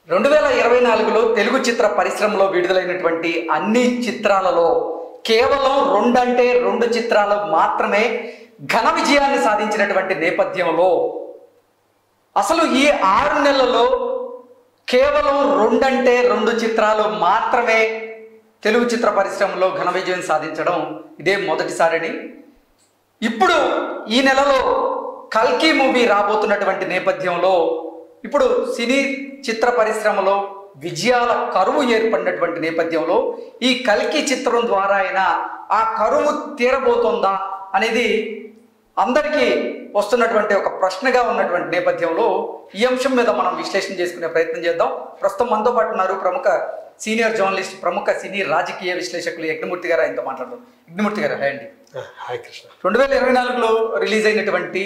2024లో తెలుగు చిత్ర పరిశ్రమలో విడుదలైనటువంటి అన్ని చిత్రాలలో కేవలం 2 అంటే 2 చిత్రాలు మాత్రమే ఘన విజయాన్ని సాధించినటువంటి నేపథ్యంలో అసలు ఈ 6 నెలల్లో కేవలం 2 అంటే 2 చిత్రాలు మాత్రమే తెలుగు చిత్ర పరిశ్రమలో ఘన విజయం సాధించడం ఇదే మొదటిసారని, ఇప్పుడు ఈ నెలలో కల్కి మూవీ రాబోతున్నటువంటి నేపథ్యంలో ఇప్పుడు సినీ చిత్ర పరిశ్రమలో విజయాల కరువు ఏర్పడినటువంటి నేపథ్యంలో ఈ కల్కి చిత్రం ద్వారా అయినా ఆ కరువు తీరబోతుందా అనేది అందరికీ వస్తున్నటువంటి ఒక ప్రశ్నగా ఉన్నటువంటి నేపథ్యంలో ఈ అంశం మీద మనం విశ్లేషణ చేసుకునే ప్రయత్నం చేద్దాం. ప్రస్తుతం మనతో పాటు ఉన్నారు ప్రముఖ సీనియర్ జర్నలిస్ట్, ప్రముఖ సినీ రాజకీయ విశ్లేషకులు యజ్ఞమూర్తి గారు. ఆయనతో మాట్లాడదాం. యజ్ఞమూర్తి గారు, హాయ్ అండి. హాయ్ కృష్ణ. 2024లో రిలీజ్ అయినటువంటి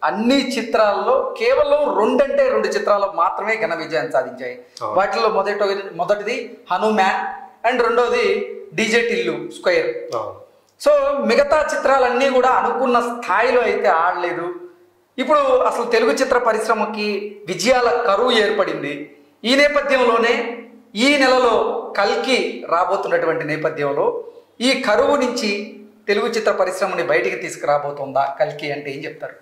అన్ని చిత్రాల్లో కేవలం 2 అంటే 2 చిత్రాలు మాత్రమే ఘన విజయాన్ని సాధించాయి. వాటిలో మొదటిది హనుమాన్ అండ్ రెండోది డీజే టిల్లు స్క్వేర్. సో మిగతా చిత్రాలన్నీ కూడా అనుకున్న స్థాయిలో అయితే ఆడలేదు. ఇప్పుడు అసలు తెలుగు చిత్ర పరిశ్రమకి విజయాల కరువు ఏర్పడింది. ఈ నేపథ్యంలోనే ఈ నెలలో కల్కి రాబోతున్నటువంటి నేపథ్యంలో ఈ కరువు నుంచి తెలుగు చిత్ర పరిశ్రమని బయటికి తీసుకురాబోతుందా కల్కి అంటే ఏం చెప్తారు?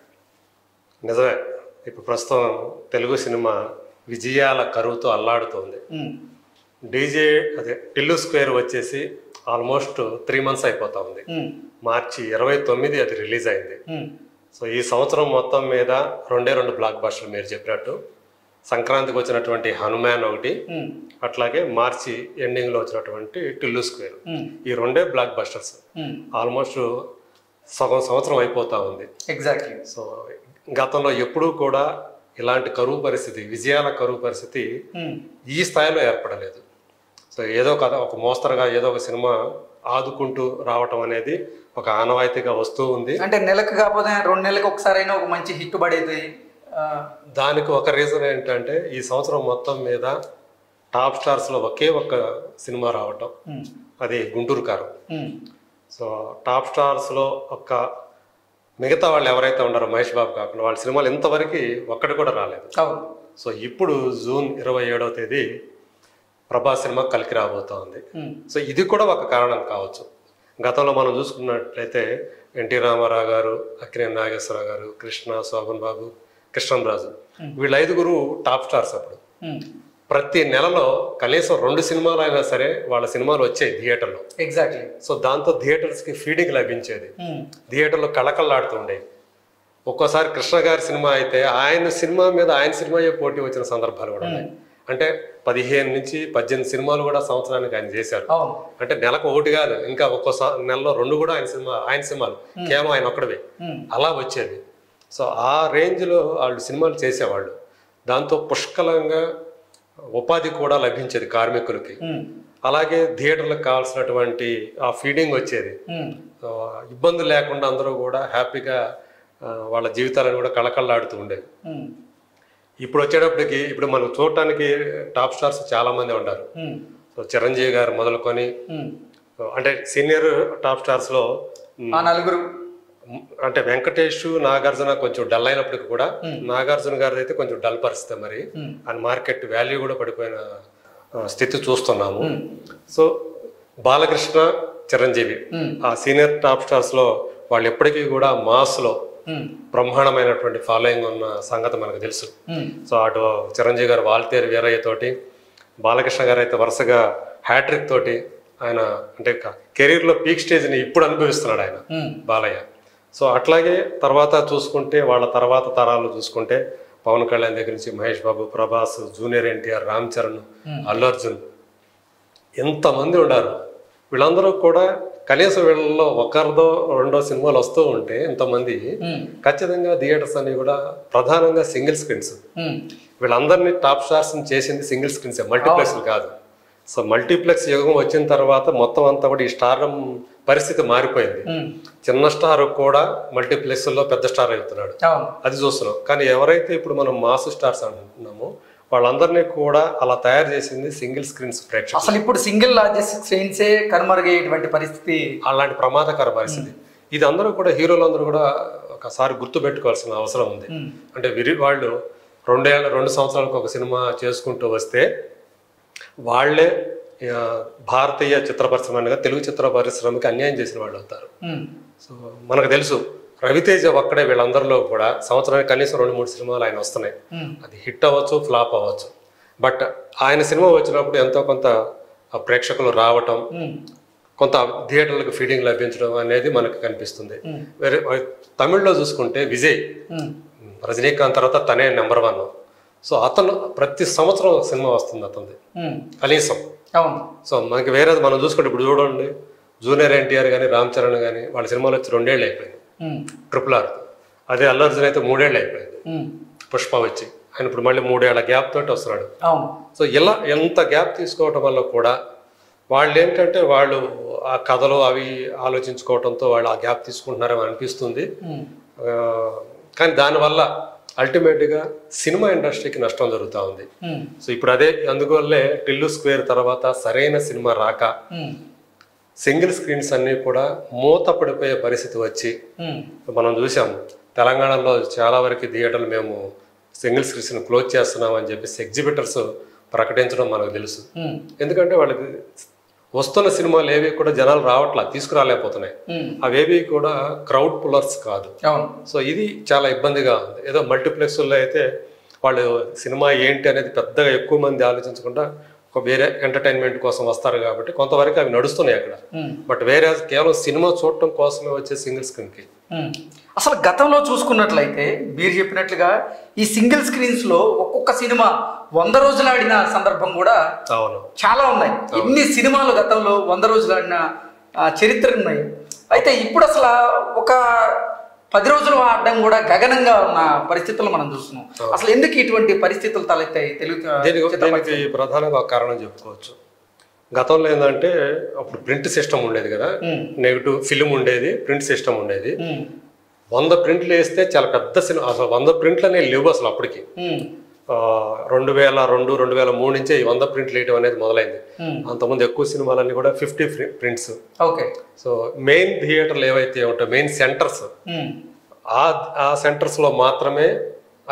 నిజమే, ఇప్పుడు ప్రస్తుతం తెలుగు సినిమా విజయాల కరువుతో అల్లాడుతోంది. టిల్లు స్క్వేర్ వచ్చేసి ఆల్మోస్ట్ 3 months అయిపోతా ఉంది. మార్చి 29 అది రిలీజ్ అయింది. సో ఈ సంవత్సరం మొత్తం మీద 2 బ్లాక్ బస్టర్లు మీరు చెప్పినట్టు. సంక్రాంతికి వచ్చినటువంటి హనుమాన్ ఒకటి, అట్లాగే మార్చి ఎండింగ్ లో వచ్చినటువంటి టిల్లు స్క్వేర్, ఈ 2 బ్లాక్ బస్టర్స్. ఆల్మోస్ట్ సగం సంవత్సరం అయిపోతా ఉంది. ఎగ్జాక్ట్లీ. సో గతంలో ఎప్పుడూ కూడా ఇలాంటి కరువు పరిస్థితి, విజయాల కరువు పరిస్థితి ఈ స్థాయిలో ఏర్పడలేదు. సో ఏదో కథ ఒక మోస్తరుగా ఏదో ఒక సినిమా ఆదుకుంటూ రావటం అనేది ఒక ఆనవాయితీగా వస్తూ ఉంది. అంటే నెలకు కాకపోతే 2 నెలలకు ఒకసారి అయినా ఒక మంచి హిట్ పడేది. దానికి ఒక రీజన్ ఏంటంటే ఈ సంవత్సరం మొత్తం మీద టాప్ స్టార్స్ లో ఒకే ఒక్క సినిమా రావటం, అది గుంటూరు కారం. సో టాప్ స్టార్స్ లో మిగతా వాళ్ళు ఎవరైతే ఉన్నారో మహేష్ బాబు కాకుండా వాళ్ళ సినిమాలు ఇంతవరకు ఒక్కటి కూడా రాలేదు. సో ఇప్పుడు జూన్ 27వ తేదీ ప్రభాస్ సినిమా కల్కి రాబోతా ఉంది. సో ఇది కూడా ఒక కారణం కావచ్చు. గతంలో మనం చూసుకున్నట్లయితే ఎన్టీ రామారావు గారు, అక్కినేని నాగేశ్వరరావు గారు, కృష్ణ, శోభన్ బాబు, కృష్ణంరాజు, వీళ్ళ 5 టాప్ స్టార్స్. అప్పుడు ప్రతి నెలలో కనీసం 2 సినిమాలు అయినా సరే వాళ్ళ సినిమాలు వచ్చాయి థియేటర్లో. ఎగ్జాక్ట్లీ. సో దాంతో థియేటర్స్ కి ఫీడింగ్ లభించేది, థియేటర్లో కళకళలాడుతూ ఉండేవి. ఒక్కోసారి కృష్ణ గారి సినిమా అయితే ఆయన సినిమా మీద ఆయన సినిమాయే పోటీ వచ్చిన సందర్భాలు కూడా ఉన్నాయి. అంటే 15 నుంచి 18 సినిమాలు కూడా సంవత్సరానికి ఆయన చేశారు. అంటే నెలకు 1 కాదు, ఇంకా ఒక్కో నెలలో 2 కూడా ఆయన సినిమాలు కేవలం ఆయన ఒక్కడవే అలా వచ్చేది. సో ఆ రేంజ్ లో వాళ్ళు సినిమాలు చేసేవాళ్ళు. దాంతో పుష్కలంగా ఉపాధి కూడా లభించేది కార్మికులకి. అలాగే థియేటర్లకు కావాల్సినటువంటి ఆ ఫీడింగ్ వచ్చేది. ఇబ్బందులు లేకుండా అందరూ కూడా హ్యాపీగా వాళ్ళ జీవితాలను కూడా కళకళలాడుతూ ఉండేవి. ఇప్పుడు వచ్చేటప్పటికి ఇప్పుడు మనం చూడటానికి టాప్ స్టార్స్ చాలా మంది ఉన్నారు. సో చిరంజీవి గారు మొదలుకొని, అంటే సీనియర్ టాప్ స్టార్స్ లో 4 అంటే వెంకటేష్, నాగార్జున కొంచెం డల్ అయినప్పటికీ కూడా, నాగార్జున గారి అయితే కొంచెం డల్ పరిస్థితి. మరి ఆయన మార్కెట్ వాల్యూ కూడా పడిపోయిన స్థితి చూస్తున్నాము. సో బాలకృష్ణ, చిరంజీవి ఆ సీనియర్ టాప్ స్టార్స్ లో వాళ్ళు ఎప్పటికీ కూడా మాస్ లో బ్రహ్మాండమైనటువంటి ఫాలోయింగ్ ఉన్న సంగతి మనకు తెలుసు. సో అటు చిరంజీవి గారు వాల్తేరు వీరయ్య తోటి, బాలకృష్ణ గారు అయితే వరుసగా హ్యాట్రిక్ తోటి ఆయన అంటే కెరీర్ లో పీక్ స్టేజ్ ని ఇప్పుడు అనుభవిస్తున్నాడు ఆయన బాలయ్య. సో అట్లాగే తర్వాత చూసుకుంటే వాళ్ళ తర్వాత తరాలు చూసుకుంటే పవన్ కళ్యాణ్ దగ్గర నుంచి మహేష్ బాబు, ప్రభాస్, జూనియర్ ఎన్టీఆర్, రామ్ చరణ్, అల్లు అర్జున్, ఎంతమంది ఉన్నారు. వీళ్ళందరూ కూడా కనీసం వీళ్ళలో 1-2 సినిమాలు వస్తూ ఉంటే ఇంతమంది ఖచ్చితంగా థియేటర్స్ అన్ని కూడా ప్రధానంగా సింగిల్ స్క్రీన్స్. వీళ్ళందరినీ టాప్ స్టార్స్ చేసింది సింగిల్ స్క్రీన్స్, మల్టీప్లెక్స్ కాదు. సో మల్టీప్లెక్స్ యుగం వచ్చిన తర్వాత మొత్తం అంతా కూడా ఈ స్టార్డమ్ పరిస్థితి మారిపోయింది. చిన్న స్టార్ కూడా మల్టీప్లెక్స్ లో పెద్ద స్టార్ అవుతున్నాడు, అది చూస్తున్నాం. కానీ ఎవరైతే ఇప్పుడు మనం మాస్ స్టార్స్ అంటున్నామో వాళ్ళందరినీ కూడా అలా తయారు చేసింది సింగిల్ స్క్రీన్స్ ప్రేక్షకులు. అసలు ఇప్పుడు సింగిల్ లార్జెస్ట్ స్క్రీన్సే కనుమరుగయ్యేటువంటి పరిస్థితి, అలాంటి ప్రమాదకర పరిస్థితి. ఇది అందరూ కూడా హీరోలందరూ కూడా ఒకసారి గుర్తు పెట్టుకోవాల్సిన అవసరం ఉంది. అంటే వాళ్ళు 2 సంవత్సరాలకు ఒక సినిమా చేసుకుంటూ వస్తే వాళ్ళే భారతీయ చిత్ర పరిశ్రమ అనగా తెలుగు చిత్ర పరిశ్రమకి అన్యాయం చేసిన వాళ్ళు అవుతారు. సో మనకు తెలుసు రవితేజ ఒక్కడే వీళ్ళందరిలో కూడా సంవత్సరానికి కనీసం 2-3 సినిమాలు ఆయన వస్తున్నాయి. అది హిట్ అవ్వచ్చు, ఫ్లాప్ అవ్వచ్చు. బట్ ఆయన సినిమా వచ్చినప్పుడు ఎంతో కొంత ప్రేక్షకులు రావటం, కొంత థియేటర్లకు ఫీడింగ్ లభించడం అనేది మనకు కనిపిస్తుంది. వేరే తమిళ్లో చూసుకుంటే విజయ్, రజనీకాంత్ తర్వాత తనే నెంబర్ 1. సో అతను ప్రతి సంవత్సరం సినిమా వస్తుంది అతనిది కనీసం. సో మనకి వేరే మనం చూసుకుంటే ఇప్పుడు చూడండి, జూనియర్ ఎన్టీఆర్ కానీ రామ్ చరణ్ కానీ వాళ్ళ సినిమాలు వచ్చి 2 ఏళ్ళు అయిపోయింది. RRR. అదే అల్లు అర్జున్ అయితే 3 ఏళ్ళు అయిపోయింది. పుష్ప వచ్చి ఆయన ఇప్పుడు మళ్ళీ 3 ఏళ్ల గ్యాప్ తోటి వస్తున్నాడు. సో ఇలా ఎంత గ్యాప్ తీసుకోవటం వల్ల కూడా వాళ్ళు ఏంటంటే వాళ్ళు ఆ కథలు అవి ఆలోచించుకోవడంతో వాళ్ళు ఆ గ్యాప్ తీసుకుంటున్నారని అనిపిస్తుంది. కానీ దానివల్ల అల్టిమేట్గా సినిమా ఇండస్ట్రీకి నష్టం జరుగుతూ ఉంది. సో ఇప్పుడు అదే అందువల్లే టిల్లు స్క్వేర్ తర్వాత సరైన సినిమా రాక సింగిల్ స్క్రీన్స్ అన్నీ కూడా మూత పడిపోయే పరిస్థితి వచ్చి మనం చూసాం. తెలంగాణలో చాలా వరకు థియేటర్లు మేము సింగిల్ స్క్రీన్స్ క్లోజ్ చేస్తున్నాం అని చెప్పేసి ఎగ్జిబిటర్స్ ప్రకటించడం మనకు తెలుసు. ఎందుకంటే వాళ్ళకి వస్తున్న సినిమాలు ఏవి కూడా జనాలు రావట్లా, తీసుకురాలేకపోతున్నాయి. అవేవి కూడా క్రౌడ్ పుల్లర్స్ కాదు. సో ఇది చాలా ఇబ్బందిగా ఉంది. ఏదో మల్టీప్లెక్స్లో అయితే వాళ్ళు సినిమా ఏంటి అనేది పెద్దగా ఎక్కువ మంది ఆలోచించకుండా ఒక వేరే ఎంటర్టైన్మెంట్ కోసం వస్తారు కాబట్టి కొంతవరకు అవి నడుస్తున్నాయి అక్కడ. బట్ వేరే కేవలం సినిమా చూడటం కోసమే వచ్చే సింగిల్ స్క్రీన్కి అసలు గతంలో చూసుకున్నట్లయితే మీరు చెప్పినట్లుగా ఈ సింగిల్ స్క్రీన్స్ లో ఒక్కొక్క సినిమా 100 రోజులు ఆడిన సందర్భం కూడా చాలా ఉన్నాయి. ఎన్ని సినిమాలు గతంలో 100 రోజులు ఆడిన చరిత్ర ఉన్నాయి. అయితే ఇప్పుడు అసలు ఒక 10 రోజులు ఆడడం కూడా గగనంగా ఉన్న పరిస్థితులు మనం చూస్తున్నాం. అసలు ఎందుకు ఇటువంటి పరిస్థితులు తలెత్తాయి దీనికి ప్రధానంగా ఒక కారణం చెప్పుకోవచ్చు. గతంలో ఏంటంటే అప్పుడు ప్రింట్ సిస్టమ్ ఉండేది కదా, నెగిటివ్ ఫిలిం ఉండేది, ప్రింట్ సిస్టమ్ ఉండేది. 100 ప్రింట్లు వేస్తే చాలా పెద్ద సినిమా. అసలు 100 ప్రింట్లు అనేవి లేవు అసలు అప్పటికి. 2002-2003 నుంచే 100 ప్రింట్లు వేయడం అనేది మొదలైంది. అంతకుముందు ఎక్కువ సినిమాలన్నీ కూడా 50 ప్రింట్స్. సో మెయిన్ థియేటర్లు ఏవైతే ఉంటాయో మెయిన్ సెంటర్స్, ఆ సెంటర్స్ లో మాత్రమే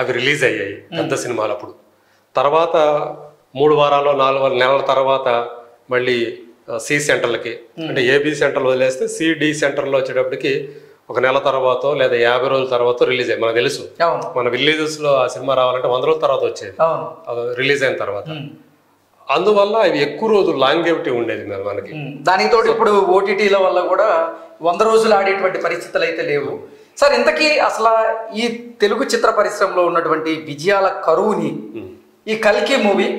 అవి రిలీజ్ అయ్యాయి పెద్ద సినిమాలు. అప్పుడు తర్వాత 3 వారాలు 4 నెలల తర్వాత మళ్ళీ సి సెంటర్లకి, అంటే ఏబి సెంటర్లు వదిలేస్తే సిడి సెంటర్లో వచ్చేటప్పటికి 1 నెల తర్వాత లేదా 50 రోజుల తర్వాత రిలీజ్ అయ్యి మనకు తెలుసు. మన విలేజెస్ లో ఆ సినిమా రావాలంటే 100 రోజుల తర్వాత వచ్చేది రిలీజ్ అయిన తర్వాత. అందువల్ల ఇవి ఎక్కువ రోజులు లాంగేవిటీ ఉండేది మనకి. దానితో ఇప్పుడు ఓటీటీల వల్ల కూడా 100 రోజులు ఆడేటువంటి పరిస్థితులు అయితే లేవు. సార్ ఇంతకీ అసలు ఈ తెలుగు చిత్ర పరిశ్రమలో ఉన్నటువంటి విజయాల కరువుని ఈ కల్కి మూవీ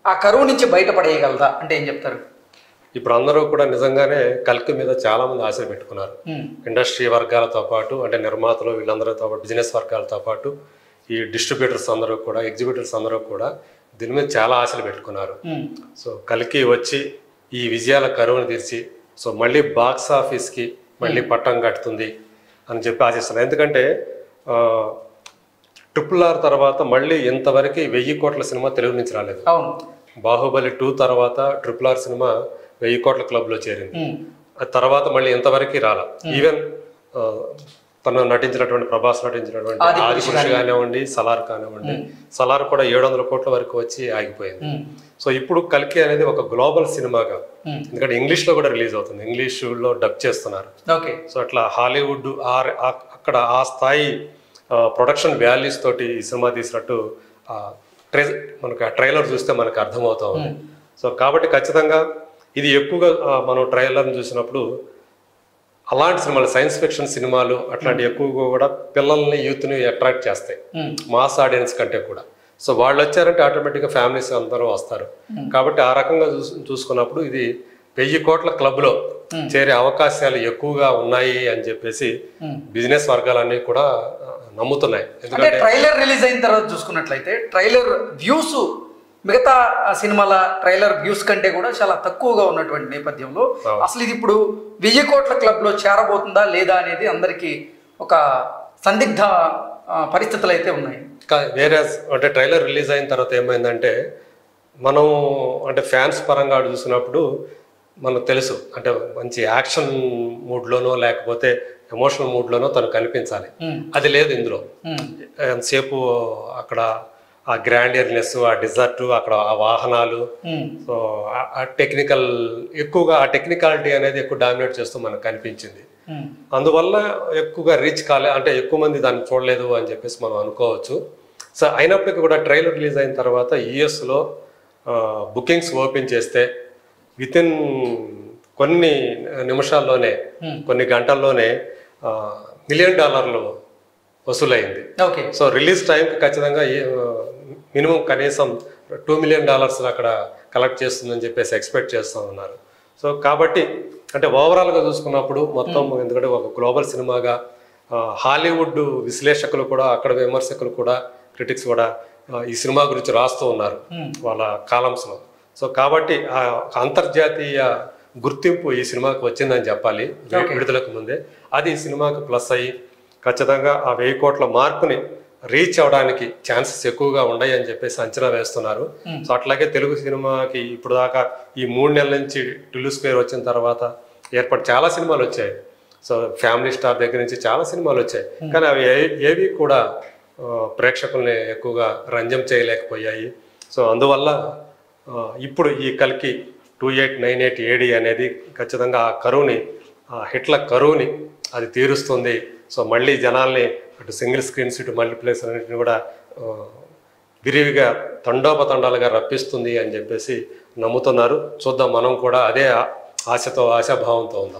ఆ కరువు నుంచి బయటపడేయగలదా అంటే ఏం చెప్తారు? ఇప్పుడు అందరూ కూడా నిజంగానే కల్కి మీద చాలా మంది ఆశలు పెట్టుకున్నారు. ఇండస్ట్రీ వర్గాలతో పాటు, అంటే నిర్మాతలు వీళ్ళందరితో పాటు, బిజినెస్ వర్గాలతో పాటు ఈ డిస్ట్రిబ్యూటర్స్ అందరూ కూడా, ఎగ్జిబిటర్స్ అందరూ కూడా దీని మీద చాలా ఆశలు పెట్టుకున్నారు. సో కల్కి వచ్చి ఈ విజయాల కరువును తీర్చి సో మళ్ళీ బాక్స్ ఆఫీస్కి మళ్ళీ పట్టం కట్టుతుంది అని చెప్పి ఆశిస్తున్నారు. ఎందుకంటే RRR తర్వాత మళ్ళీ ఇంతవరకు 1000 కోట్ల సినిమా తెలుగు నుంచి రాలేదు. బాహుబలి 2 తర్వాత RRR సినిమా 1000 కోట్ల క్లబ్లో చేరింది. తర్వాత మళ్ళీ ఇంతవరకు రాల. ఈవెన్ తను నటించినటువంటి ప్రభాస్ నటించినటువంటి ఆదిపురుష్ కానివ్వండి, సలార్ కానివ్వండి, సలార్ కూడా 700 కోట్ల వరకు వచ్చి ఆగిపోయింది. సో ఇప్పుడు కల్కి అనేది ఒక గ్లోబల్ సినిమాగా, ఎందుకంటే ఇంగ్లీష్లో కూడా రిలీజ్ అవుతుంది, ఇంగ్లీష్లో డబ్ చేస్తున్నారు. సో అట్లా హాలీవుడ్ అక్కడ ఆ స్థాయి ప్రొడక్షన్ వాల్యూస్ తోటి ఈ సినిమా తీసినట్టు మనకు ఆ ట్రైలర్ చూస్తే మనకు అర్థమవుతా ఉంది. సో కాబట్టి ఖచ్చితంగా ఇది ఎక్కువగా మనం ట్రైలర్ని చూసినప్పుడు అలాంటి సినిమాలు, సైన్స్ ఫిక్షన్ సినిమాలు అట్లాంటి ఎక్కువగా కూడా పిల్లల్ని, యూత్ని అట్రాక్ట్ చేస్తాయి మాస్ ఆడియన్స్ కంటే కూడా. సో వాళ్ళు వచ్చారంటే ఆటోమేటిక్గా ఫ్యామిలీస్ అందరూ వస్తారు. కాబట్టి ఆ రకంగా చూసుకున్నప్పుడు ఇది 1000 కోట్ల క్లబ్లో చేరే అవకాశాలు ఎక్కువగా ఉన్నాయి అని చెప్పేసి బిజినెస్ వర్గాలన్నీ కూడా నమ్ముతున్నాయి. ఎందుకంటే ట్రైలర్ రిలీజ్ అయిన తర్వాత చూసుకున్నట్లయితే ట్రైలర్ వ్యూస్ మిగతా సినిమాల ట్రైలర్ వ్యూస్ కంటే కూడా చాలా తక్కువగా ఉన్నటువంటి నేపథ్యంలో అసలు ఇది ఇప్పుడు 1000 కోట్ల క్లబ్లో చేరబోతుందా లేదా అనేది అందరికీ ఒక సందిగ్ధ పరిస్థితులు అయితే ఉన్నాయి. వేరే అంటే ట్రైలర్ రిలీజ్ అయిన తర్వాత ఏమైందంటే మనం అంటే ఫ్యాన్స్ పరంగా చూసినప్పుడు మనకు తెలుసు, అంటే మంచి యాక్షన్ మూడ్లోనో లేకపోతే ఎమోషనల్ మూడ్లోనో తను కనిపించాలి. అది లేదు ఇందులో. ఎంతసేపు అక్కడ ఆ గ్రాండియర్నెస్, ఆ డిజర్ట్, అక్కడ ఆ వాహనాలు, సో ఆ టెక్నికల్ ఎక్కువగా ఆ టెక్నికాలిటీ అనేది ఎక్కువ డామినేట్ చేస్తూ మనకు కనిపించింది. అందువల్ల ఎక్కువగా రీచ్ అంటే ఎక్కువ మంది దాన్ని చూడలేదు అని చెప్పేసి మనం అనుకోవచ్చు. సో అయినప్పటికీ కూడా ట్రైలర్ రిలీజ్ అయిన తర్వాత యుఎస్లో బుకింగ్స్ ఓపెన్ చేస్తే వితిన్ కొన్ని నిమిషాల్లోనే, కొన్ని గంటల్లోనే $1 మిలియన్ వసూలైంది. ఓకే. సో రిలీజ్ టైంకి ఖచ్చితంగా మినిమం కనీసం $2 మిలియన్ అక్కడ కలెక్ట్ చేస్తుందని చెప్పేసి ఎక్స్పెక్ట్ చేస్తూ ఉన్నారు. సో కాబట్టి అంటే ఓవరాల్గా చూసుకున్నప్పుడు మొత్తం, ఎందుకంటే ఒక గ్లోబల్ సినిమాగా హాలీవుడ్ విశ్లేషకులు కూడా, అక్కడ విమర్శకులు కూడా, క్రిటిక్స్ కూడా ఈ సినిమా గురించి రాస్తూ ఉన్నారు వాళ్ళ కాలమ్స్లో. సో కాబట్టి అంతర్జాతీయ గుర్తింపు ఈ సినిమాకి వచ్చిందని చెప్పాలి విడుదలకు ముందే. అది ఈ సినిమాకి ప్లస్ అయ్యి ఖచ్చితంగా ఆ 1000 కోట్ల మార్కుని రీచ్ అవడానికి ఛాన్సెస్ ఎక్కువగా ఉన్నాయి అని చెప్పేసి అంచనా వేస్తున్నారు. సో అట్లాగే తెలుగు సినిమాకి ఇప్పుడు దాకా ఈ 3 నెలల నుంచి టిల్లు స్క్వేర్ వచ్చిన తర్వాత చాలా సినిమాలు వచ్చాయి. సో ఫ్యామిలీ స్టార్ దగ్గర నుంచి చాలా సినిమాలు వచ్చాయి, కానీ అవి ఏవి కూడా ప్రేక్షకుల్ని ఎక్కువగా రంజం చేయలేకపోయాయి. సో అందువల్ల ఇప్పుడు ఈ కల్కి 2898 AD అనేది ఖచ్చితంగా ఆ కరువుని, హిట్ల కరువుని అది తీరుస్తుంది. సో మళ్ళీ జనాల్ని అటు సింగిల్ స్క్రీన్స్, ఇటు మల్టీప్లెక్స్ అన్నింటిని కూడా విరివిగా తండోపతండాలుగా రప్పిస్తుంది అని చెప్పేసి నమ్ముతున్నారు. చూద్దాం, మనం కూడా అదే ఆశతో, ఆశాభావంతో ఉందాం.